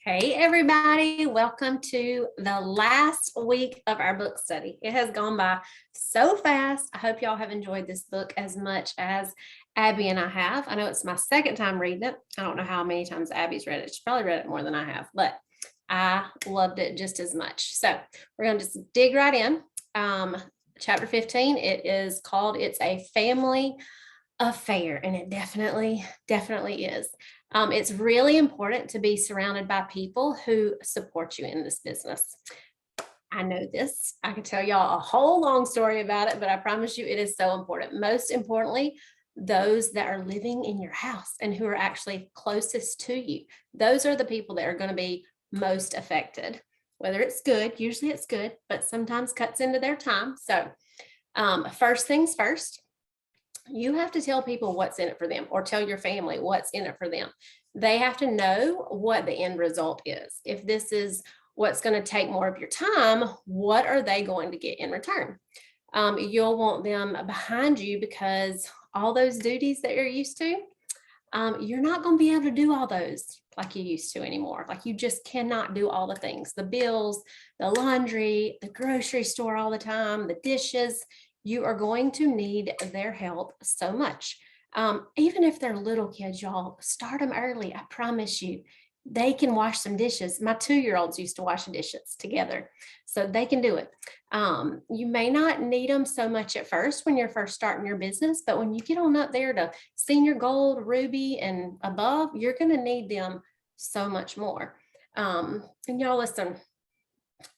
Hey, everybody. Welcome to the last week of our book study. It has gone by so fast. I hope y'all have enjoyed this book as much as Abby and I have. I know it's my second time reading it. I don't know how many times Abby's read it. She's probably read it more than I have, but I loved it just as much. So we're going to just dig right in. Chapter 15, it is called It's a Family Affair, and it definitely is. It's really important to be surrounded by people who support you in this business. I know this. I could tell y'all a whole long story about it, but I promise you it is so important. Most importantly, those that are living in your house and who are actually closest to you. Those are the people that are going to be most affected. Whether it's good, usually it's good, but sometimes cuts into their time. So first things first, you have to tell people what's in it for them, or tell your family what's in it for them. They have to know what the end result is. If this is what's going to take more of your time, what are they going to get in return? You'll want them behind you because all those duties that you're used to, you're not going to be able to do all those like you used to anymore. Like you just cannot do all the things, the bills, the laundry, the grocery store all the time, the dishes. You are going to need their help so much. Even if they're little kids, y'all, start them early. I promise you, they can wash some dishes. My 2-year-olds used to wash the dishes together, so they can do it. You may not need them so much at first when you're first starting your business, but when you get on up there to senior gold, ruby, and above, you're going to need them so much more. And y'all, listen,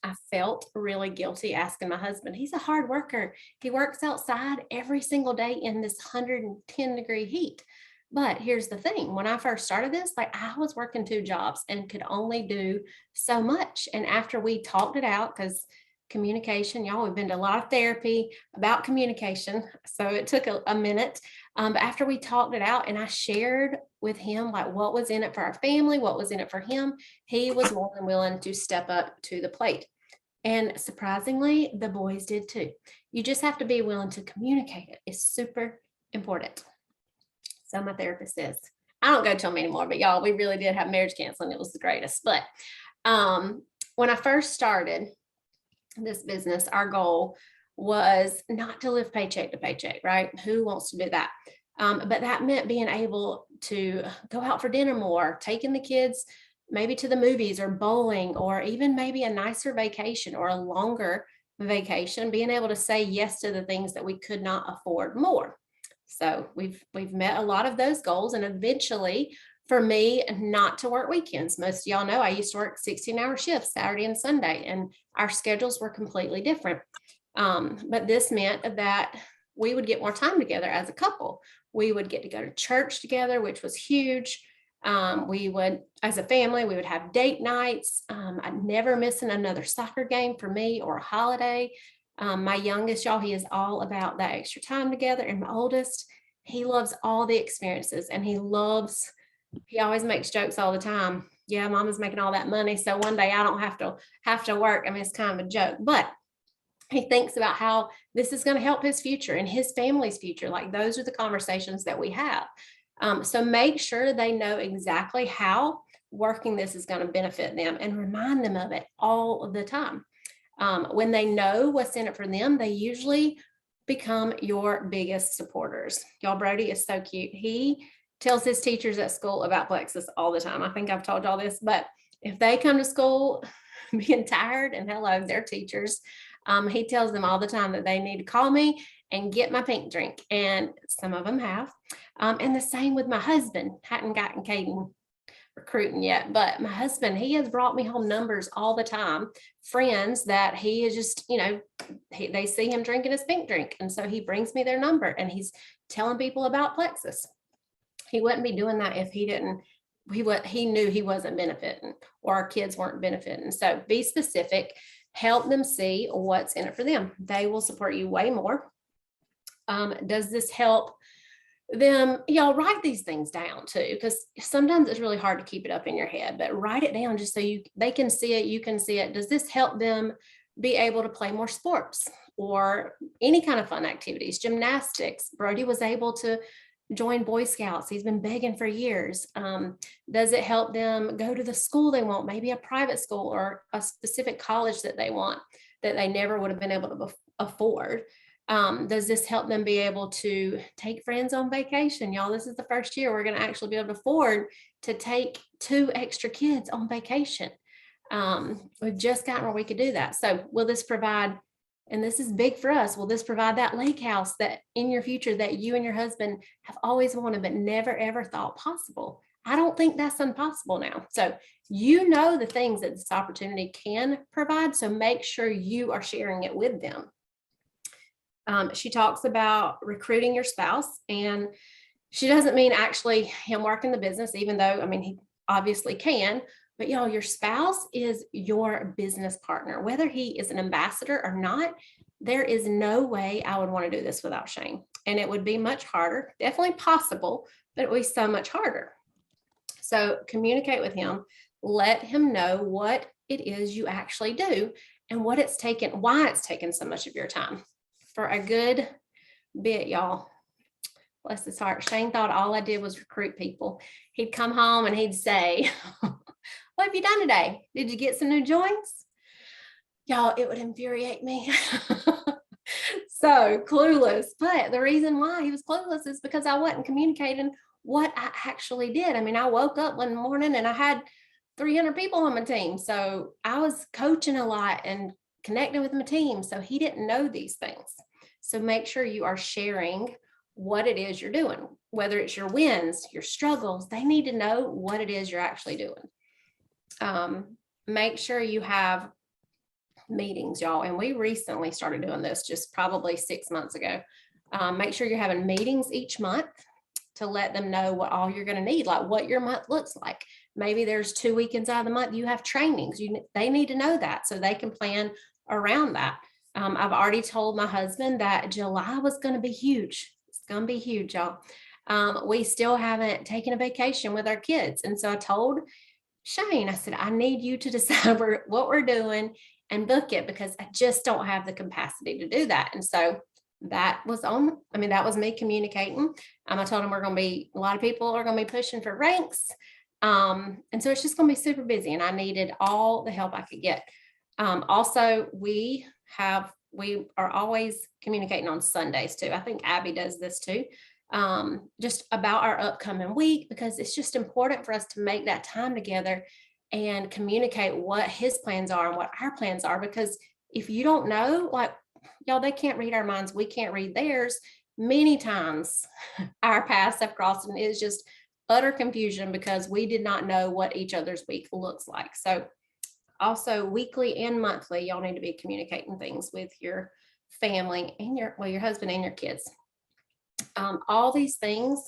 I felt really guilty asking my husband. He's a hard worker. He works outside every single day in this 110-degree heat. But here's the thing. When I first started this, like I was working 2 jobs and could only do so much. And after we talked it out, because communication, y'all, we've been to a lot of therapy about communication. So it took a minute. But after we talked it out and I shared with him like what was in it for our family, what was in it for him, he was more than willing to step up to the plate. And surprisingly, the boys did too. You just have to be willing to communicate it. It's super important. So my therapist says, I don't go to them anymore, but y'all, we really did have marriage counseling. It was the greatest. But when I first started this business, our goal was not to live paycheck to paycheck, right? Who wants to do that? But that meant being able to go out for dinner more, taking the kids maybe to the movies or bowling, or even maybe a nicer vacation or a longer vacation, being able to say yes to the things that we could not afford more. So we've met a lot of those goals, and eventually for me not to work weekends. Most of y'all know I used to work 16-hour shifts Saturday and Sunday, and our schedules were completely different. But this meant that we would get more time together as a couple. We would get to go to church together, which was huge. We would, as a family, we would have date nights. I'd never missing another soccer game for me or a holiday. My youngest, y'all, he is all about that extra time together. And my oldest, he loves all the experiences, and he always makes jokes all the time. Yeah, mama's making all that money, so one day I don't have to work. I mean, it's kind of a joke, but he thinks about how this is going to help his future and his family's future. Like those are the conversations that we have. So make sure they know exactly how working this is going to benefit them, and remind them of it all of the time. When they know what's in it for them, they usually become your biggest supporters. Y'all, Brody is so cute. He tells his teachers at school about Plexus all the time. I think I've told y'all this, but if they come to school being tired, and hello, they're teachers, he tells them all the time that they need to call me and get my pink drink. And some of them have. And the same with my husband. Hadn't gotten Caden recruiting yet, but my husband, he has brought me home numbers all the time, friends that he is just, they see him drinking his pink drink, and so he brings me their number and he's telling people about Plexus. He wouldn't be doing that if he didn't. He knew he wasn't benefiting, or our kids weren't benefiting. So be specific, help them see what's in it for them. They will support you way more. Does this help them? Y'all, write these things down too, because sometimes it's really hard to keep it up in your head, but write it down just so they can see it, you can see it. Does this help them be able to play more sports or any kind of fun activities, gymnastics? Brody was able to join Boy Scouts? He's been begging for years. Does it help them go to the school they want, maybe a private school or a specific college that they want that they never would have been able to afford? Does this help them be able to take friends on vacation? Y'all, this is the first year we're going to actually be able to afford to take 2 extra kids on vacation. We've just gotten where we could do that. So will this provide, and this is big for us, will this provide that lake house that in your future that you and your husband have always wanted but never ever thought possible? I don't think that's impossible now. So you know the things that this opportunity can provide, so make sure you are sharing it with them. She talks about recruiting your spouse, and she doesn't mean actually him working the business, even though, I mean, he obviously can, but y'all, your spouse is your business partner, whether he is an ambassador or not. There is no way I would want to do this without Shane, and it would be much harder, definitely possible, but it would be so much harder. So communicate with him, let him know what it is you actually do and what it's taken, why it's taken so much of your time. For a good bit, y'all, bless his heart, Shane thought all I did was recruit people. He'd come home and he'd say, what have you done today? Did you get some new joints? Y'all, it would infuriate me. So clueless. But the reason why he was clueless is because I wasn't communicating what I actually did. I mean, I woke up one morning and I had 300 people on my team. So I was coaching a lot and connecting with my team. So he didn't know these things. So make sure you are sharing what it is you're doing, whether it's your wins, your struggles. They need to know what it is you're actually doing. Make sure you have meetings, y'all. And we recently started doing this just probably 6 months ago. Make sure you're having meetings each month to let them know what all you're going to need, like what your month looks like. Maybe there's 2 weekends out of the month you have trainings. They need to know that so they can plan around that. I've already told my husband that July was going to be huge. It's going to be huge, y'all. We still haven't taken a vacation with our kids. And so I told Shane, I said, I need you to decide what we're doing and book it, because I just don't have the capacity to do that. And so that was me communicating. I told him a lot of people are going to be pushing for ranks. And so it's just going to be super busy, and I needed all the help I could get. Also, we are always communicating on Sundays too. I think Abby does this too, just about our upcoming week, because it's just important for us to make that time together and communicate what his plans are and what our plans are. Because if you don't know, like, y'all, they can't read our minds, we can't read theirs. Many times our paths have crossed and it's just utter confusion because we did not know what each other's week looks like. So also weekly and monthly, y'all need to be communicating things with your family and your husband and your kids. All these things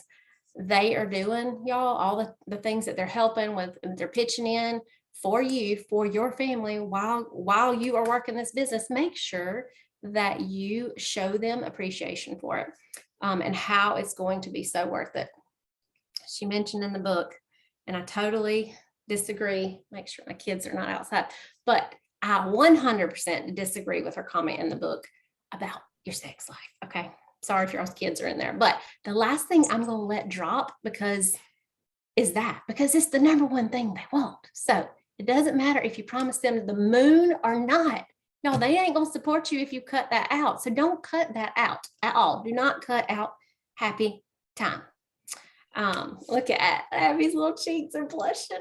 they are doing, y'all, all the things that they're helping with, they're pitching in for you, for your family while you are working this business. Make sure that you show them appreciation for it, and how it's going to be so worth it. She mentioned in the book, and I totally disagree. Make sure my kids are not outside, but I 100% disagree with her comment in the book about your sex life. Okay. Sorry if your kids are in there, but the last thing I'm going to let drop because it's the number one thing they want. So it doesn't matter if you promise them the moon or not. No, they ain't going to support you if you cut that out. So don't cut that out at all. Do not cut out happy time. Look at Abby's little cheeks are blushing.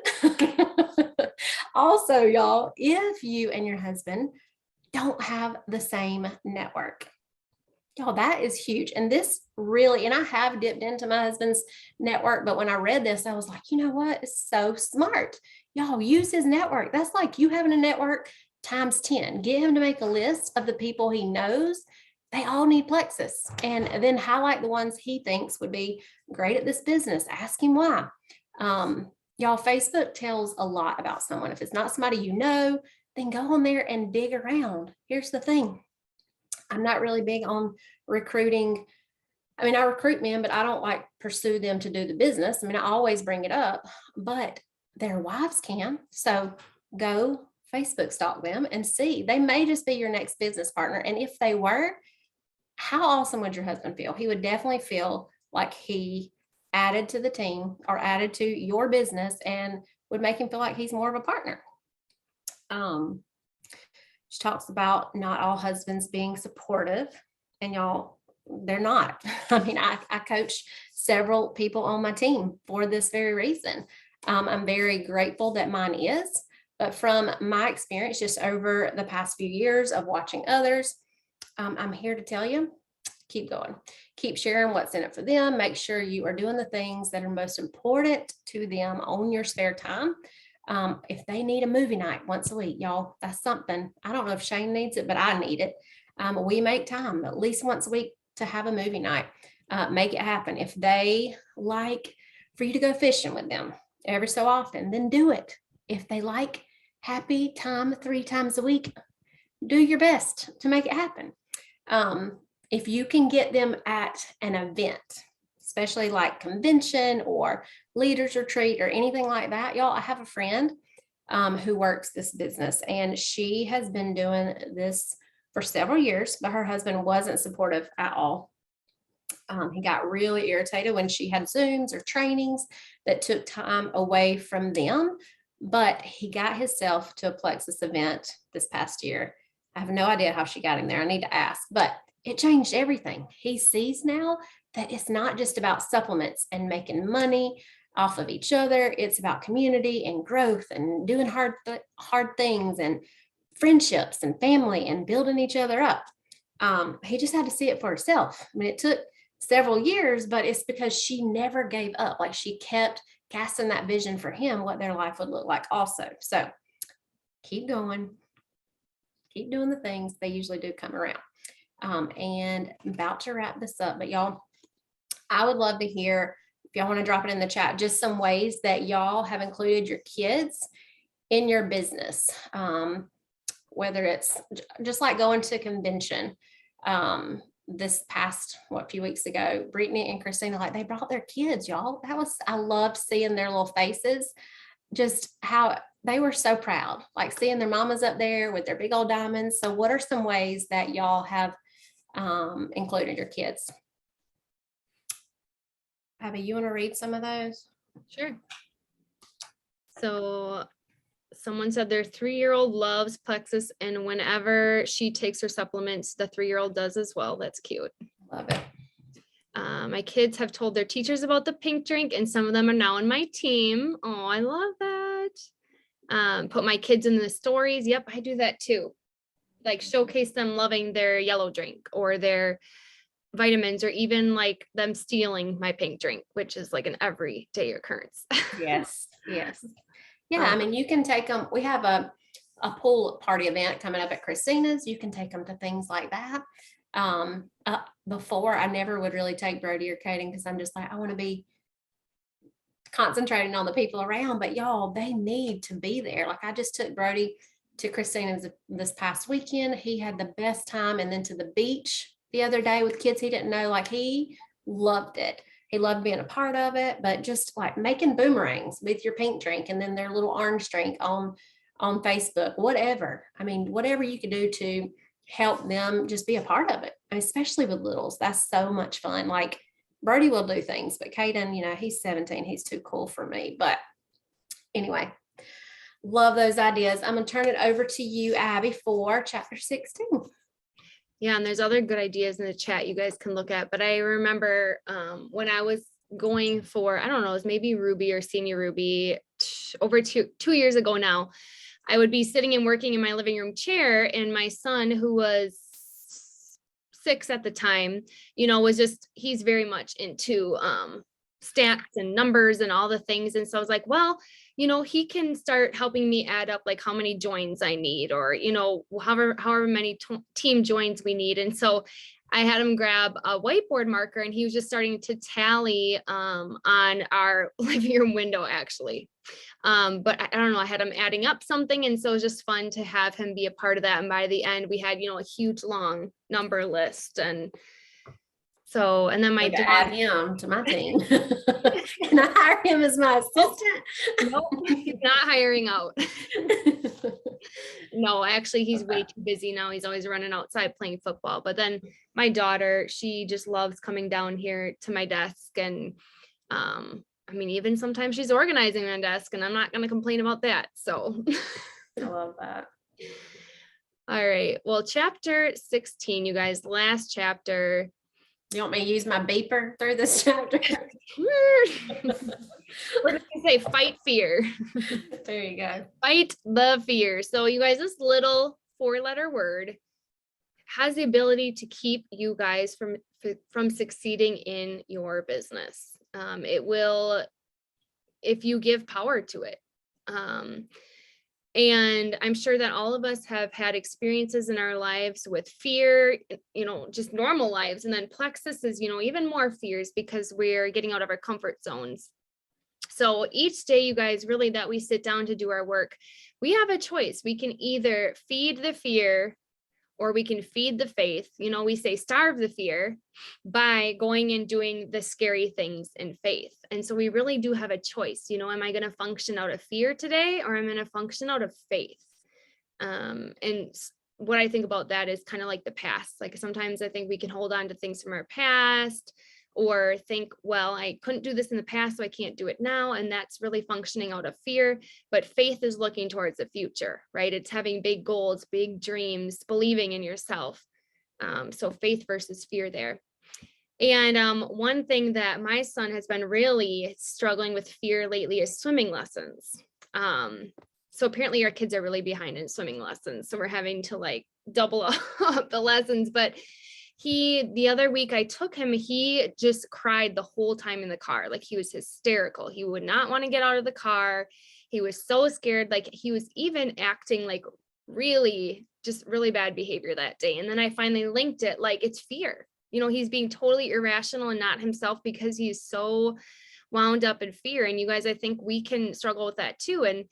Also, y'all, if you and your husband don't have the same network, y'all, that is huge. And this really, and I have dipped into my husband's network, but when I read this, I was like, you know what? It's so smart. Y'all, use his network. That's like you having a network times 10. Get him to make a list of the people he knows. They all need Plexus, and then highlight the ones he thinks would be great at this business. Ask him why. Y'all, Facebook tells a lot about someone. If it's not somebody you know, then go on there and dig around. Here's the thing. I'm not really big on recruiting. I mean, I recruit men, but I don't like pursue them to do the business. I mean, I always bring it up, but their wives can. So go Facebook stalk them and see. They may just be your next business partner. And if they were, how awesome would your husband feel? He would definitely feel like he added to the team or added to your business and would make him feel like he's more of a partner. She talks about not all husbands being supportive, and y'all, they're not. I mean, I coach several people on my team for this very reason. I'm very grateful that mine is, but from my experience, just over the past few years of watching others, I'm here to tell you, keep going, keep sharing what's in it for them. Make sure you are doing the things that are most important to them on your spare time. If they need a movie night once a week, y'all, that's something. I don't know if Shane needs it, but I need it. We make time at least once a week to have a movie night. Make it happen. If they like for you to go fishing with them every so often, then do it. If they like happy time 3 times a week, do your best to make it happen. If you can get them at an event, especially like convention or leaders retreat or anything like that, y'all, I have a friend who works this business, and she has been doing this for several years, but her husband wasn't supportive at all. He got really irritated when she had Zooms or trainings that took time away from them, but he got himself to a Plexus event this past year. I have no idea how she got him there. I need to ask, but it changed everything. He sees now that it's not just about supplements and making money off of each other. It's about community and growth and doing hard things and friendships and family and building each other up. He just had to see it for herself. I mean, it took several years, but it's because she never gave up. Like, she kept casting that vision for him, what their life would look like also. So keep going, keep doing the things. They usually do come around. And I'm about to wrap this up, but y'all, I would love to hear, if y'all want to drop it in the chat, just some ways that y'all have included your kids in your business. Whether it's just like going to convention. This past, few weeks ago, Brittany and Christina, like, they brought their kids, y'all. I loved seeing their little faces, just how they were so proud, like seeing their mamas up there with their big old diamonds. So what are some ways that y'all have included your kids? Abby, you want to read some of those? Sure. So someone said their 3-year-old loves Plexus, and whenever she takes her supplements, the 3-year-old does as well. That's cute. Love it. My kids have told their teachers about the pink drink, and some of them are now on my team. Oh, I love that. Put my kids in the stories. Yep, I do that too. Like, showcase them loving their yellow drink or their vitamins, or even like them stealing my pink drink, which is like an everyday occurrence. Yes. Yeah, I mean, you can take them. We have a pool party event coming up at Christina's. You can take them to things like that. Before, I never would really take Brody or Kaden because I'm just like, I want to be concentrating on the people around. But y'all, they need to be there. Like, I just took Brody to Christina's this past weekend. He had the best time, and then to the beach the other day with kids he didn't know. Like, he loved it. He loved being a part of it, but just like making boomerangs with your pink drink and then their little orange drink on Facebook, whatever. I mean, whatever you can do to help them just be a part of it, especially with littles. That's so much fun. Like, Brody will do things, but Kaden, he's 17. He's too cool for me. But anyway, love those ideas. I'm going to turn it over to you, Abby, for chapter 16. Yeah, and there's other good ideas in the chat you guys can look at. But I remember when I was going for, I don't know, it was maybe Ruby or Senior Ruby over two years ago now, I would be sitting and working in my living room chair, and my son, who was 6 at the time, he's very much into stats and numbers and all the things. And so I was like, well, he can start helping me add up like how many joins I need, or, however many team joins we need. And so I had him grab a whiteboard marker, and he was just starting to tally on our living room window, actually. But I don't know, I had him adding up something. And so it was just fun to have him be a part of that. And by the end, we had, a huge long number list. And so, and then my dog, add him to my team. Can I hire him as my assistant? Nope, he's not hiring out. No, actually, he's way too busy now. He's always running outside playing football. But then my daughter, she just loves coming down here to my desk. And I mean, even sometimes she's organizing my desk, and I'm not going to complain about that. So, I love that. all right. Well, chapter 16, you guys, last chapter. You want me to use my beeper through this chapter? We're going to say fight fear. There you go. Fight the fear. So you guys, this little 4-letter word has the ability to keep you guys from succeeding in your business. It will, if you give power to it. And I'm sure that all of us have had experiences in our lives with fear, just normal lives. And then Plexus is, even more fears because we're getting out of our comfort zones. So each day, you guys, really, that we sit down to do our work, we have a choice. We can either feed the fear or we can feed the faith. We say starve the fear by going and doing the scary things in faith. And so we really do have a choice. Am I going to function out of fear today, or am I going to function out of faith? And what I think about that is kind of like the past. Like sometimes I think we can hold on to things from our past, or think, well, I couldn't do this in the past, so I can't do it now. And that's really functioning out of fear. But faith is looking towards the future, right? It's having big goals, big dreams, believing in yourself. So faith versus fear there. And one thing that my son has been really struggling with fear lately is swimming lessons. So apparently our kids are really behind in swimming lessons. So we're having to double up the lessons. But the other week I took him, he just cried the whole time in the car. Like he was hysterical. He would not want to get out of the car. He was so scared. Like he was even acting like really bad behavior that day. And then I finally linked it, like it's fear. He's being totally irrational and not himself because he's so wound up in fear. And you guys, I think we can struggle with that too. And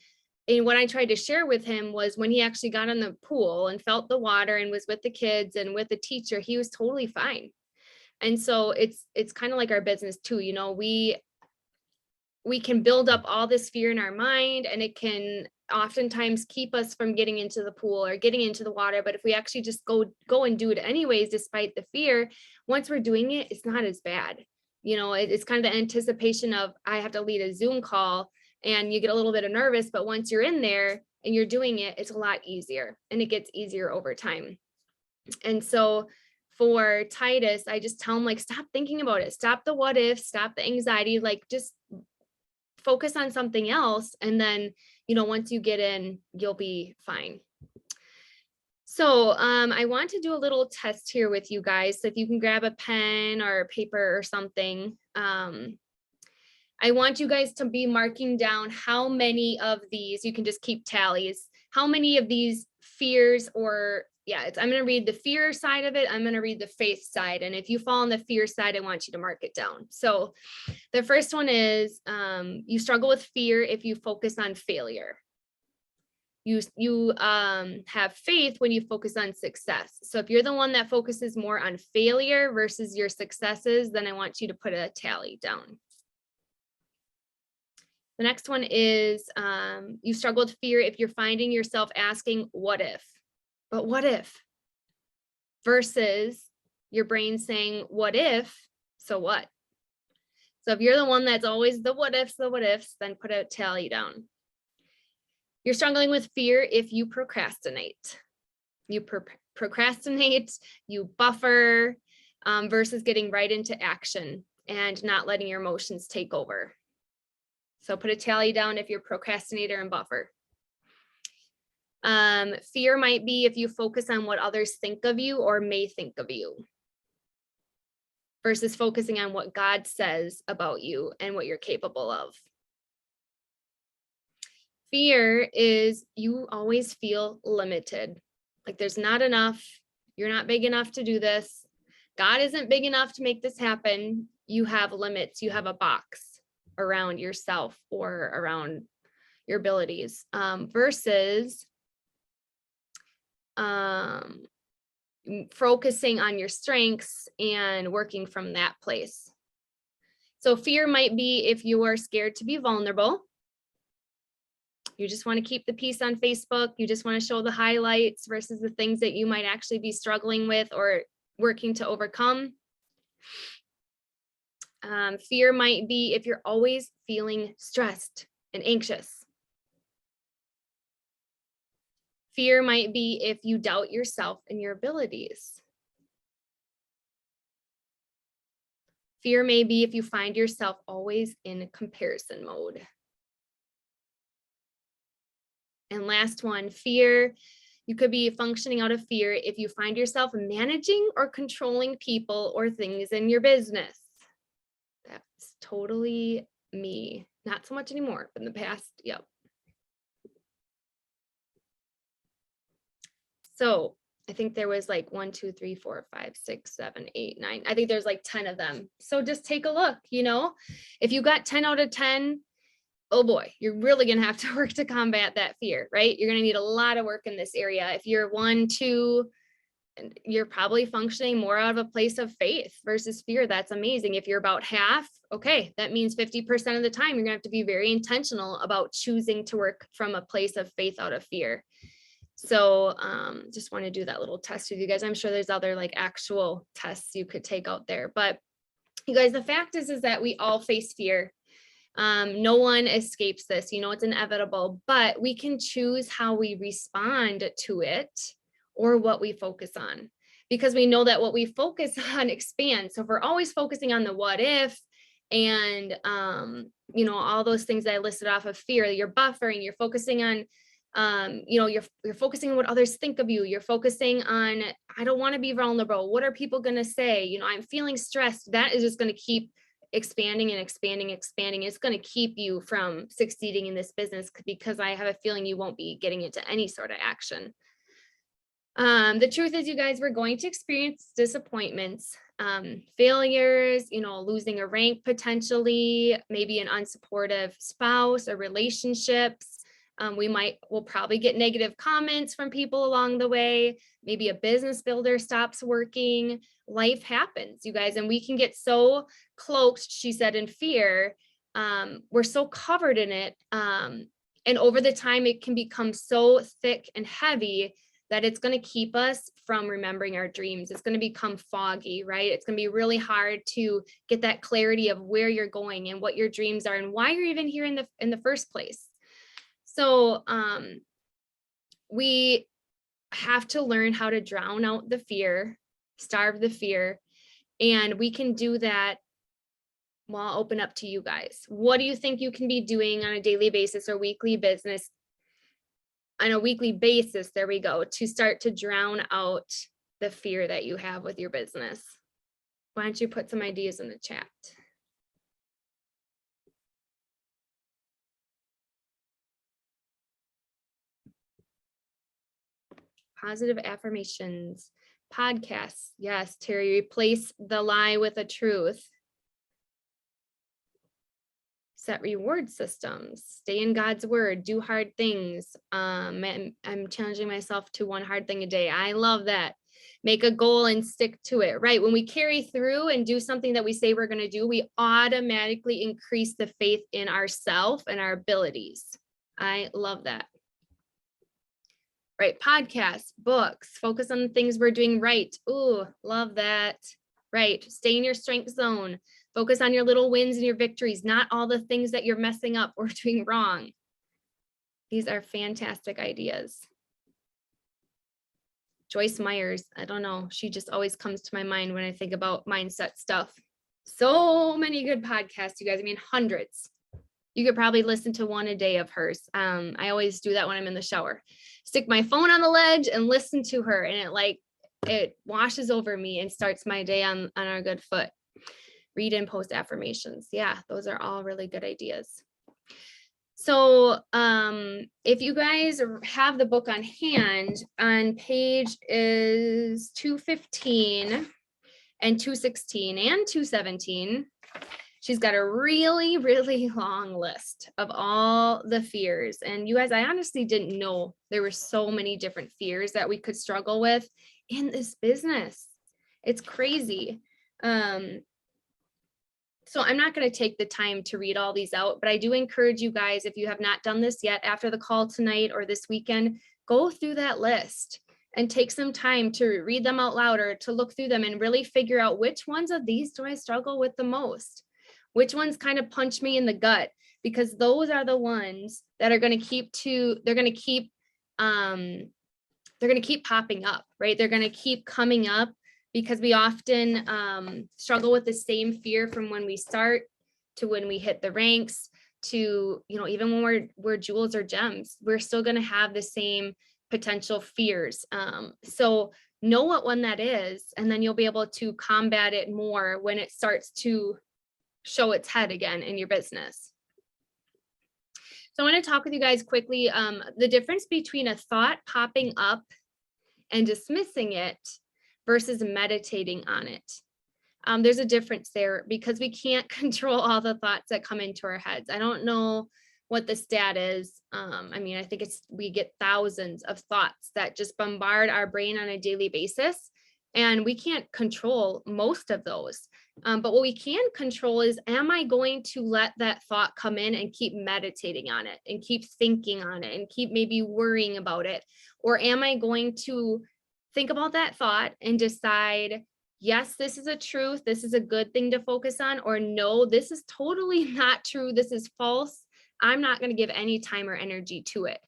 what I tried to share with him was when he actually got in the pool and felt the water and was with the kids and with the teacher, he was totally fine. And so it's kind of like our business too. We can build up all this fear in our mind, and it can oftentimes keep us from getting into the pool or getting into the water. But if we actually just go and do it anyways, despite the fear, once we're doing it, it's not as bad. It's kind of the anticipation of, I have to lead a Zoom call, and you get a little bit of nervous, but once you're in there and you're doing it, it's a lot easier, and it gets easier over time. And so for Titus, I just tell him, stop thinking about it. Stop the what if, stop the anxiety, just focus on something else. And then, once you get in, you'll be fine. So I want to do a little test here with you guys. So if you can grab a pen or paper or something, I want you guys to be marking down how many of these, you can just keep tallies, how many of these fears I'm going to read the fear side of it. I'm going to read the faith side. And if you fall on the fear side, I want you to mark it down. So the first one is you struggle with fear if you focus on failure. You have faith when you focus on success. So if you're the one that focuses more on failure versus your successes, then I want you to put a tally down. The next one is you struggle with fear if you're finding yourself asking, what if? But what if? Versus your brain saying, what if? So what? So if you're the one that's always the what ifs, then put a tally down. You're struggling with fear if you procrastinate. You procrastinate, you buffer, versus getting right into action and not letting your emotions take over. So put a tally down if you're procrastinator and buffer. Fear might be if you focus on what others think of you or may think of you, versus focusing on what God says about you and what you're capable of. Fear is you always feel limited. Like there's not enough. You're not big enough to do this. God isn't big enough to make this happen. You have limits. You have a box around yourself or around your abilities, versus focusing on your strengths and working from that place. So fear might be if you are scared to be vulnerable, You just want to keep the peace on Facebook. You just want to show the highlights versus the things that you might actually be struggling with or working to overcome. Fear might be if you're always feeling stressed and anxious. Fear might be if you doubt yourself and your abilities. Fear may be if you find yourself always in comparison mode. And last one, fear. You could be functioning out of fear if you find yourself managing or controlling people or things in your business. That's totally me. Not so much anymore, but in the past, yep. So I think there was like 1, 2, 3, 4, 5, 6, 7, 8, 9. I think there's like 10 of them. So just take a look, if you got 10 out of 10, oh boy, you're really going to have to work to combat that fear, right? You're going to need a lot of work in this area. If you're 1, 2, and you're probably functioning more out of a place of faith versus fear. That's amazing. If you're about half, okay, that means 50% of the time, you're gonna have to be very intentional about choosing to work from a place of faith out of fear. So just want to do that little test with you guys. I'm sure there's other like actual tests you could take out there, but you guys, the fact is that we all face fear. No one escapes this, it's inevitable, but we can choose how we respond to it or what we focus on, because we know that what we focus on expands. So if we're always focusing on the what if and all those things that I listed off of fear, you're buffering, you're focusing on you're focusing on what others think of you, you're focusing on, I don't want to be vulnerable, what are people going to say, I'm feeling stressed. That is just going to keep expanding and expanding. It's going to keep you from succeeding in this business, because I have a feeling you won't be getting into any sort of action. The truth is, you guys, we're going to experience disappointments, failures, losing a rank, potentially, maybe an unsupportive spouse or relationships. We'll probably get negative comments from people along the way. Maybe a business builder stops working. Life happens, you guys, and we can get so cloaked, she said, in fear. We're so covered in it. And over the time, it can become so thick and heavy that it's going to keep us from remembering our dreams. It's going to become foggy, right? It's going to be really hard to get that clarity of where you're going and what your dreams are and why you're even here in the first place. So we have to learn how to drown out the fear, starve the fear, and we can do that. Well, I'll open up to you guys. What do you think you can be doing on a daily basis or weekly basis, there we go, to start to drown out the fear that you have with your business? Why don't you put some ideas in the chat? Positive affirmations, podcasts. Yes, Terry, replace the lie with a truth. Set reward systems, stay in God's word, do hard things. I'm challenging myself to one hard thing a day. I love that. Make a goal and stick to it, right? When we carry through and do something that we say we're going to do, we automatically increase the faith in ourselves and our abilities. I love that. Right? Podcasts, books, focus on the things we're doing right. Ooh, love that. Right? Stay in your strength zone. Focus on your little wins and your victories, not all the things that you're messing up or doing wrong. These are fantastic ideas. Joyce Myers, I don't know. She just always comes to my mind when I think about mindset stuff. So many good podcasts, you guys. I mean, hundreds. You could probably listen to one a day of hers. I always do that when I'm in the shower. Stick my phone on the ledge and listen to her, and it washes over me and starts my day on a good foot. Read and post affirmations. Yeah, those are all really good ideas. So if you guys have the book on hand, on page is 215 and 216 and 217, she's got a really, really long list of all the fears. And you guys, I honestly didn't know there were so many different fears that we could struggle with in this business. It's crazy. So I'm not going to take the time to read all these out, but I do encourage you guys, if you have not done this yet after the call tonight or this weekend, go through that list and take some time to read them out loud or to look through them and really figure out which ones of these do I struggle with the most? Which ones kind of punch me in the gut? Because those are the ones that are going to keep popping up, right? They're going to keep coming up because we often struggle with the same fear from when we start to when we hit the ranks to, even when we're jewels or gems, we're still going to have the same potential fears. So know what one that is, and then you'll be able to combat it more when it starts to show its head again in your business. So I want to talk with you guys quickly, the difference between a thought popping up and dismissing it versus meditating on it. There's a difference there because we can't control all the thoughts that come into our heads. I don't know what the stat is. I think we get thousands of thoughts that just bombard our brain on a daily basis, and we can't control most of those. But what we can control is, am I going to let that thought come in and keep meditating on it and keep thinking on it and keep maybe worrying about it? Or am I going to think about that thought and decide, yes, this is a truth, this is a good thing to focus on, or no, this is totally not true, this is false, I'm not going to give any time or energy to it.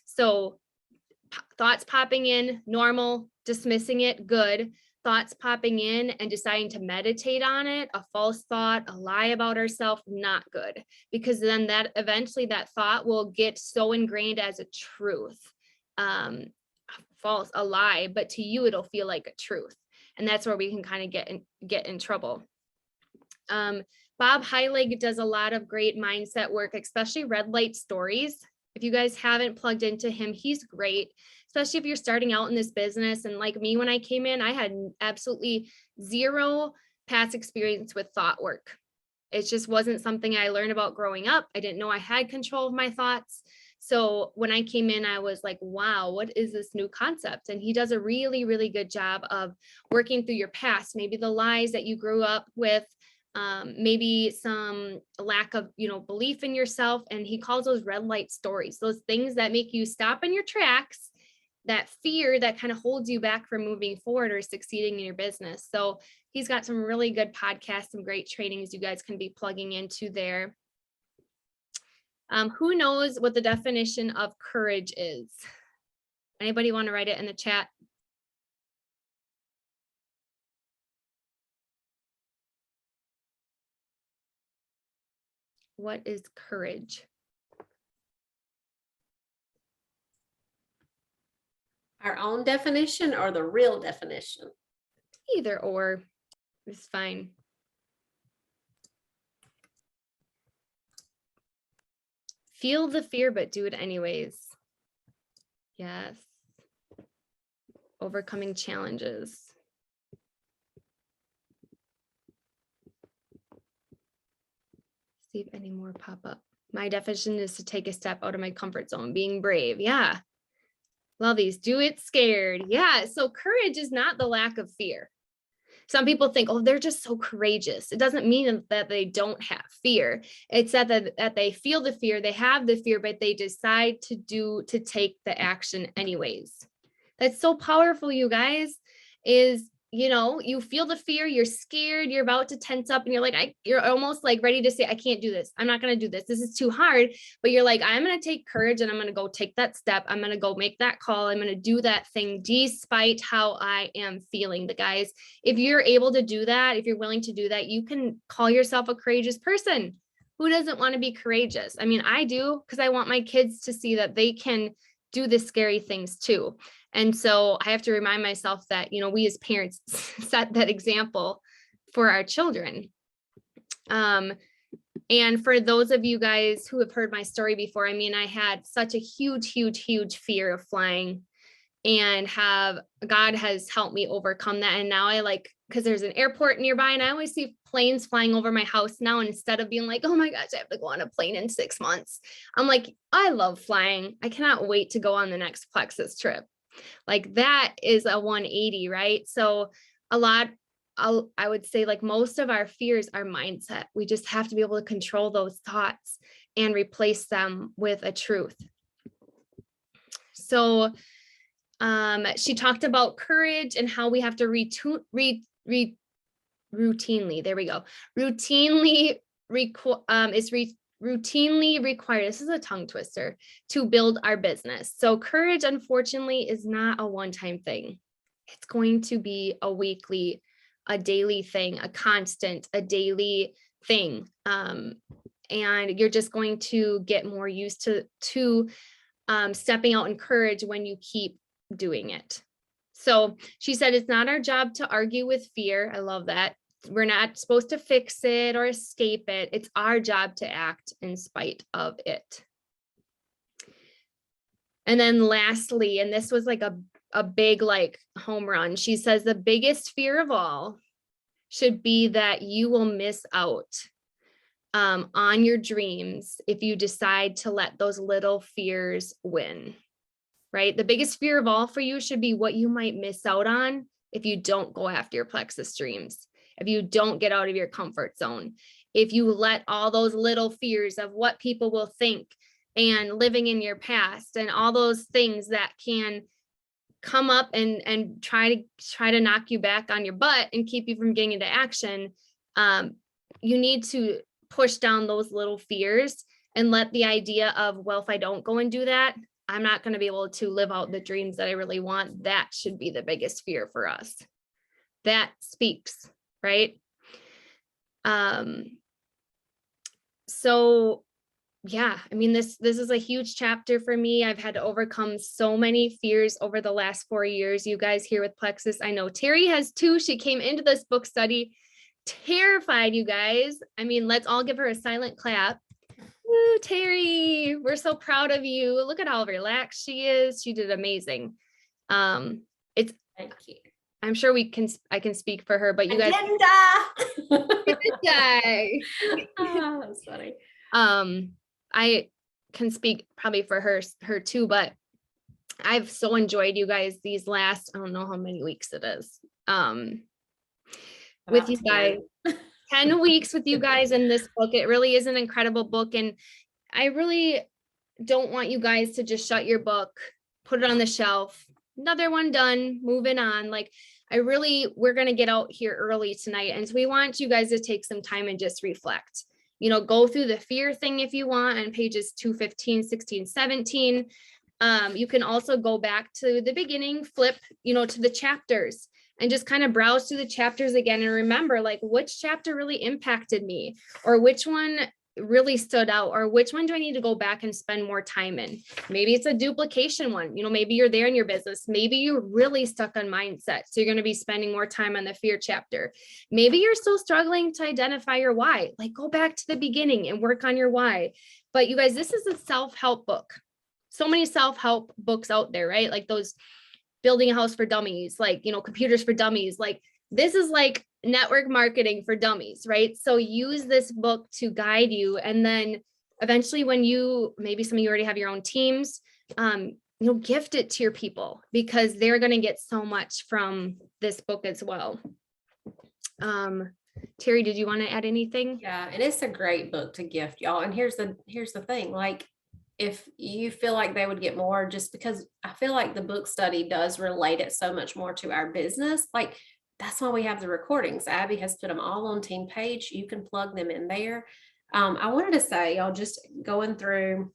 So thoughts popping in, normal, dismissing it, good. Thoughts popping in and deciding to meditate on it, a false thought, a lie about ourselves, not good, because then that eventually that thought will get so ingrained as a truth. False, a lie, but to you it'll feel like a truth, and that's where we can kind of get in trouble. Bob Heilig does a lot of great mindset work, especially red light stories. If you guys haven't plugged into him, he's great, especially if you're starting out in this business. And like me, when I came in, I had absolutely zero past experience with thought work. It just wasn't something I learned about growing up. I didn't know I had control of my thoughts. So when I came in, I was like, wow, what is this new concept? And he does a really, really good job of working through your past, maybe the lies that you grew up with, maybe some lack of, belief in yourself. And he calls those red light stories, those things that make you stop in your tracks, that fear that kind of holds you back from moving forward or succeeding in your business. So he's got some really good podcasts, some great trainings you guys can be plugging into there. Who knows what the definition of courage is? Anybody want to write it in the chat? What is courage? Our own definition or the real definition? Either or is fine. Feel the fear, but do it anyways. Yes. Overcoming challenges. See if any more pop up. My definition is to take a step out of my comfort zone, being brave. Yeah. Love these. Do it scared. Yeah. So courage is not the lack of fear. Some people think, oh, they're just so courageous. It doesn't mean that they don't have fear. It's that they feel the fear, they have the fear, but they decide to take the action anyways. That's so powerful, you guys, is, you feel the fear, you're scared, you're about to tense up and you're like, you're almost like ready to say, I can't do this. I'm not going to do this. This is too hard. But you're like, I'm going to take courage and I'm going to go take that step. I'm going to go make that call. I'm going to do that thing despite how I am feeling. But guys, if you're able to do that, if you're willing to do that, you can call yourself a courageous person. Who doesn't want to be courageous? I mean, I do, because I want my kids to see that they can do the scary things too. And so I have to remind myself that, we as parents set that example for our children. And for those of you guys who have heard my story before, I had such a huge, huge, huge fear of flying, and God has helped me overcome that. And now because there's an airport nearby and I always see planes flying over my house now. And instead of being like, oh my gosh, I have to go on a plane in 6 months, I'm like, I love flying. I cannot wait to go on the next Plexus trip. Like that is a 180, right? So a lot I would say like most of our fears are mindset. We just have to be able to control those thoughts and replace them with a truth. So she talked about courage and how we have to routinely, there we go, routinely routinely required, this is a tongue twister, to build our business. So courage, unfortunately, is not a one-time thing. It's going to be a weekly, a daily thing, a constant, a daily thing. And you're just going to get more used to stepping out in courage when you keep doing it. So she said, it's not our job to argue with fear. I love that. We're not supposed to fix it or escape it. It's our job to act in spite of it. And then lastly, and this was like a big like home run, she says the biggest fear of all should be that you will miss out on your dreams if you decide to let those little fears win, right? The biggest fear of all for you should be what you might miss out on if you don't go after your Plexus dreams, if you don't get out of your comfort zone, if you let all those little fears of what people will think and living in your past and all those things that can come up and try to knock you back on your butt and keep you from getting into action. You need to push down those little fears and let the idea of, well, if I don't go and do that, I'm not going to be able to live out the dreams that I really want. That should be the biggest fear for us. That speaks, right? So yeah, I mean, this is a huge chapter for me. I've had to overcome so many fears over the last 4 years. You guys here with Plexus, I know Terry has too. She came into this book study terrified, you guys. I mean, let's all give her a silent clap. Woo, Terry, we're so proud of you. Look at how relaxed she is. She did amazing. It's Thank you. I'm sure I can speak for her, but you guys didn't die. Oh, that's funny. I can speak probably for her too, but I've so enjoyed you guys these last, I don't know how many weeks it is. With you guys, 10 weeks with you guys in this book. It really is an incredible book. And I really don't want you guys to just shut your book, put it on the shelf, another one done, moving on. Like we're going to get out here early tonight. And so we want you guys to take some time and just reflect, go through the fear thing if you want on pages 215, 16, 17. You can also go back to the beginning, flip, to the chapters and just kind of browse through the chapters again and remember like which chapter really impacted me or which one really stood out or which one do I need to go back and spend more time in. Maybe it's a duplication one, maybe you're there in your business. Maybe you're really stuck on mindset. So you're going to be spending more time on the fear chapter. Maybe you're still struggling to identify your why, like go back to the beginning and work on your why. But you guys, this is a self-help book. So many self-help books out there, right? Like those building a house for dummies, like, computers for dummies. Like this is like network marketing for dummies, right? So use this book to guide you. And then eventually when maybe some of you already have your own teams, gift it to your people because they're going to get so much from this book as well. Terry, did you want to add anything? Yeah, and it's a great book to gift, y'all. And here's the thing, like if you feel like they would get more, just because I feel like the book study does relate it so much more to our business. Like that's why we have the recordings. Abby has put them all on Team Page. You can plug them in there. I wanted to say, y'all, just going through,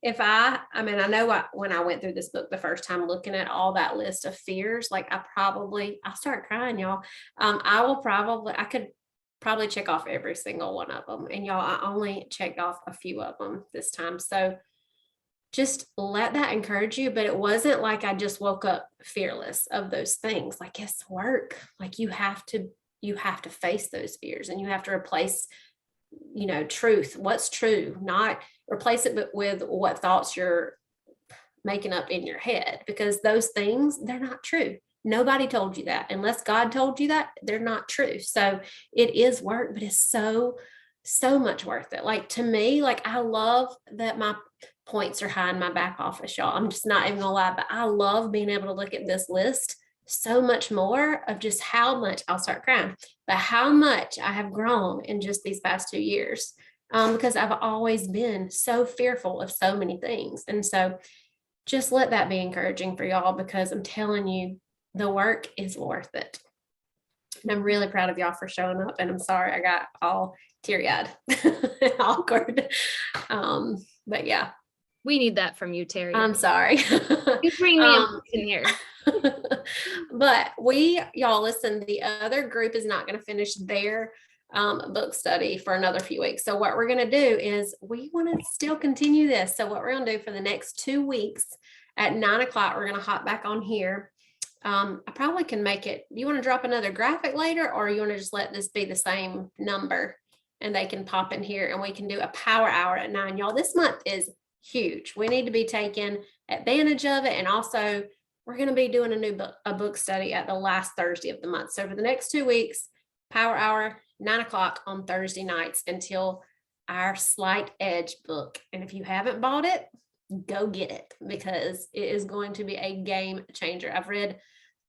I know when I went through this book the first time, looking at all that list of fears, like I'll start crying, y'all. I could probably check off every single one of them. And y'all, I only checked off a few of them this time. So just let that encourage you. But it wasn't like I just woke up fearless of those things. Like it's work. Like you have to face those fears and you have to replace, truth. What's true, not replace it with what thoughts you're making up in your head, because those things, they're not true. Nobody told you that. Unless God told you that, they're not true. So it is work, but it's so much worth it. Like to me, like I love that my points are high in my back office, y'all. I'm just not even gonna lie, but I love being able to look at this list so much more of just how much I'll start crying, but how much I have grown in just these past 2 years. Because I've always been so fearful of so many things. And so just let that be encouraging for y'all, because I'm telling you, the work is worth it. And I'm really proud of y'all for showing up. And I'm sorry I got all teary-eyed and awkward. But yeah, We need that from you, Terry. I'm sorry. You bring me in here. But y'all listen, the other group is not going to finish their book study for another few weeks. So what we're going to do is we want to still continue this. So what we're going to do for the next 2 weeks at 9 o'clock, we're going to hop back on here. I probably can make it. You want to drop another graphic later, or you want to just let this be the same number and they can pop in here and we can do a power hour at 9. Y'all, this month is huge. We need to be taking advantage of it. And also we're going to be doing a book study at the last Thursday of the month. So for the next 2 weeks, power hour, 9 o'clock on Thursday nights until our Slight Edge book. And if you haven't bought it, go get it, because it is going to be a game changer. I've read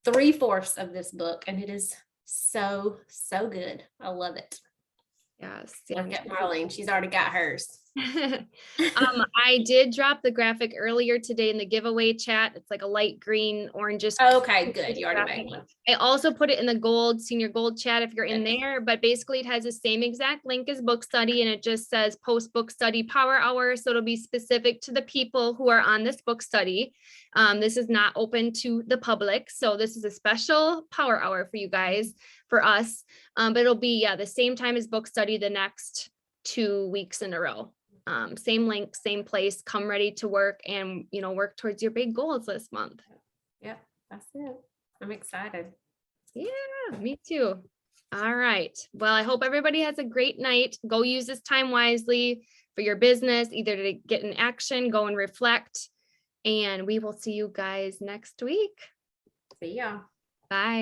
3/4 of this book and it is so good. I love it. Yes. Look at Marlene. She's already got hers. I did drop the graphic earlier today in the giveaway chat. It's like a light green, orangish. Okay, good. You already made one. I also put it in the senior gold chat if you're in there, but basically it has the same exact link as book study, and it just says post book study power hour. So it'll be specific to the people who are on this book study. This is not open to the public. So this is a special power hour for you guys, for us. But it'll be, the same time as book study the next 2 weeks in a row. Same link, same place. Come ready to work and, work towards your big goals this month. Yep, that's it. I'm excited. Yeah, me too. All right. Well, I hope everybody has a great night. Go use this time wisely for your business, either to get in action, go and reflect. And we will see you guys next week. See ya. Bye.